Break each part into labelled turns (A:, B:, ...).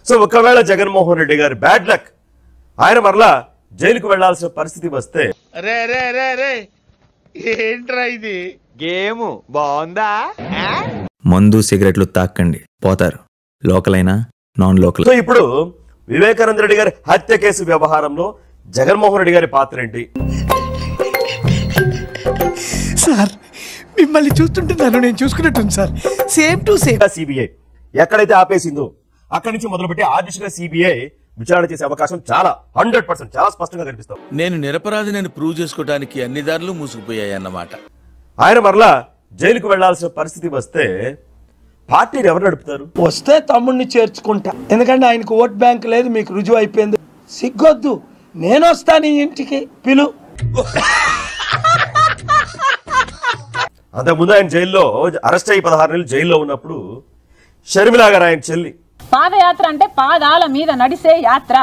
A: So ఒకవేళ జగన్మోహన్ రెడ్డి గారి bad luck ఆయన మరలా జైలుకు వెళ్లాల్సిన పరిస్థితి వస్తే
B: ఏంట్రా ఇది గేమ్ బాగుందా?
C: మందు సిగరెట్లు తాకండి, పోతారు, లోకల్ అయినా నాన్ లోకల్.
A: సో ఇప్పుడు వివేకానంద రెడ్డి గారి హత్య కేసు వ్యవహారంలో జగన్మోహన్ రెడ్డి గారి పాత్ర ఏంటి?
D: సార్ మిమ్మల్ని చూస్తుంటే నన్ను నేను చూసుకున్నట్టుంది sir. Same to same.
A: CBI ఎక్కడైతే ఆపేసిందో అక్కడి నుంచి మొదలుపెట్టి ఆ దిశగా సిబిఐ విచారణ చేసే అవకాశం చాలా 100% చాలా స్పష్టంగా కనిపిస్తాం.
E: నేను నిరపరాధిని ప్రూవ్ చేసుకోవడానికి అన్ని దారులు మూసుకుపోయాయి అన్నమాట.
A: ఆయన మరలా జైలుకు వెళ్లాల్సిన పరిస్థితి వస్తే పార్టీని ఎవరు నడుపుతారు?
D: వస్తే తమ్ముడిని చేర్చుకుంటా, ఎందుకంటే ఆయనకు ఓట్ బ్యాంక్ లేదు, మీకు రుజువు అయిపోయింది. సిగ్గొద్దు, నేను వస్తాను ఇంటికి, పిలు.
A: అంతకుముందు ఆయన జైల్లో అరెస్ట్ అయ్యి 16 నెలలు జైల్లో ఉన్నప్పుడు షర్మిలా గారు ఆయన చెల్లి
F: పాదయాత్ర అంటే పాదాల మీద నడిసే యాత్ర.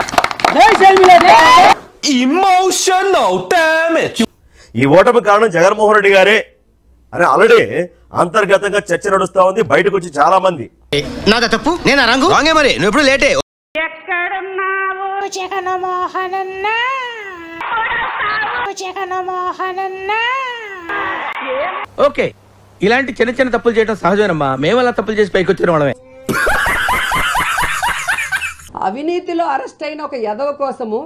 A: ఈ ఓటమి కారణం జగన్మోహన్ రెడ్డి గారే అని ఆల్రెడీ అంతర్గతంగా చర్చ నడుస్తా ఉంది. బయటకు వచ్చి చాలా మంది
B: నాదా తప్పు, నేను రంగు రాంగే, మరి నువ్వు ఎప్పుడు లేటే.
F: ఎక్కడున్నావు జగన్మోహనన్న, జగన్మోహనన్న.
G: ఓకే, ఇలాంటి చిన్న చిన్న తప్పులు చేయడం సహజమేనమ్మా. మేము అలా తప్పులు చేసి పైకి వచ్చిన వాళ్ళమే.
H: అవినీతిలో అరెస్ట్ అయిన ఒక యదవ కోసము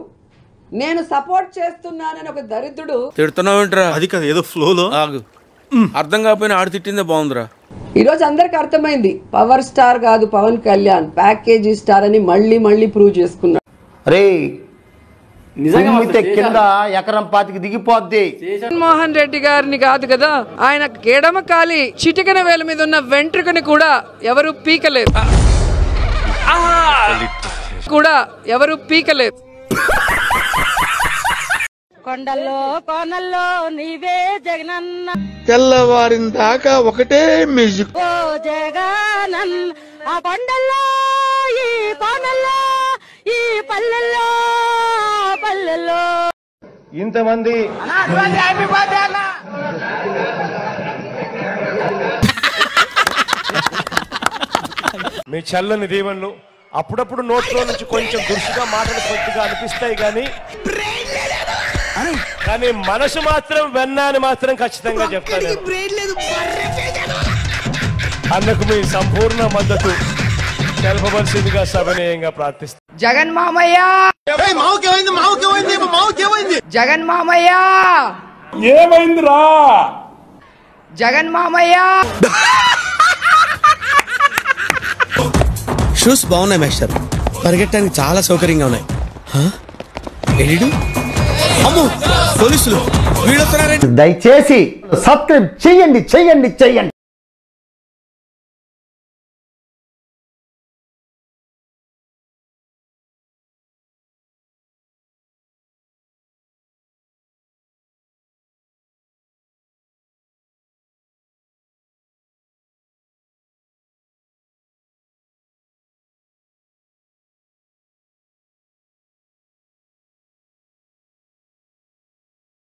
H: నేను సపోర్ట్ చేస్తున్నానని ఒక దరిద్రుడు
E: తిడుతున్నావేంట్రా?
G: అది కాదు, ఏదో ఫ్లోలో
E: ఆగు. అర్థం కాకపోయినా ఆడు తిట్టిందే బాగుందిరా.
H: ఈరోజు అందరికి అర్థమైంది, పవర్ స్టార్ కాదు పవన్ కళ్యాణ్, ప్యాకేజీ స్టార్ అని మళ్ళీ మళ్ళీ ప్రూవ్ చేసుకున్నాడు.
B: కింద ఎకరం పాతికి దిగిపోద్ది.
H: జగన్మోహన్ రెడ్డి గారిని కాదు కదా, ఆయన ఎడమ కాలి చిటికెన వేల మీద ఉన్న వెంట్రుకని కూడా ఎవరు పీకలేదు,
F: కొండల్లో కోనల్లో నీవే జగనన్న,
B: తెల్లవారిన దాకా ఒకటే మ్యూజిక్.
F: ఓ జగనన్న. ఆ కొండల్లో ఈ కోనల్లో ఈ పల్లెల్లో పల్లెల్లో
B: ఇంతమంది
A: మీ చల్లని దీవెనలు అప్పుడప్పుడు నోట్లో నుంచి కొంచెం దురుసుగా మాటలు కొద్దిగా అనిపిస్తాయి కానీ మనసు మాత్రం వెన్నాని మాత్రం ఖచ్చితంగా చెప్తాను. అన్నకు మీ సంపూర్ణ మద్దతు తెలపవలసిందిగా సవినయంగా ప్రార్థిస్తాను.
H: జగన్ మామయ్య, జగన్ మామయ్య,
A: ఏమైందిరా
H: జగన్ మామయ్య.
G: షూస్ బాగున్నాయి మేస్టర్, పరిగెట్టడానికి చాలా సౌకర్యంగా ఉన్నాయి. అమ్మో పోలీసులు వీళ్ళొస్తున్నారండి.
B: దయచేసి సబ్స్క్రైబ్ చెయ్యండి.